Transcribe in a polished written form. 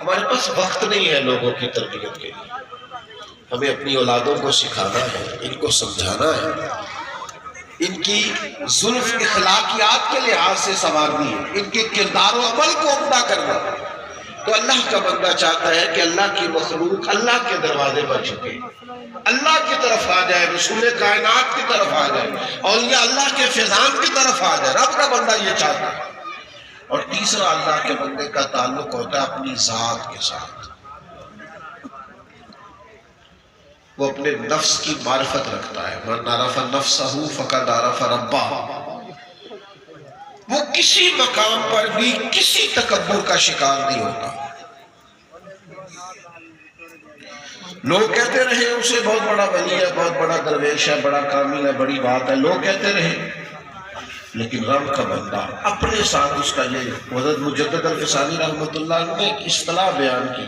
ہمارے پاس وقت نہیں ہے لوگوں کی تربیت کے لیے. ہمیں اپنی اولادوں کو سکھانا ہے، ان کو سمجھانا ہے، ان کی ظلم اخلاقیات کے لحاظ سے سنوارنی ہے، ان کے کردار و عمل کو عمدہ کرنا. تو اللہ کا بندہ چاہتا ہے کہ اللہ کی مخلوق اللہ کے دروازے پر جھکے، اللہ کی طرف آ جائے، رسول کائنات کی طرف آ جائے، اولیاء اللہ کے فیضان کی طرف آ جائے. رب کا بندہ یہ چاہتا ہے. اور تیسرا اللہ کے بندے کا تعلق ہوتا ہے اپنی ذات کے ساتھ. وہ اپنے نفس کی معرفت رکھتا ہے. من عرف نفسہ فقد عرف ربہ. وہ کسی مقام پر بھی کسی تکبر کا شکار نہیں ہوتا. لوگ کہتے رہے اسے بہت بڑا ولی ہے، بہت بڑا درویش ہے، بڑا کامل ہے، بڑی بات ہے، لوگ کہتے رہے. لیکن رب کا بندہ اپنے ساتھ اس کا یہ حضرت مجدد الفسانی رحمۃ اللہ علیہ نے ایک اصطلاح بیان کی.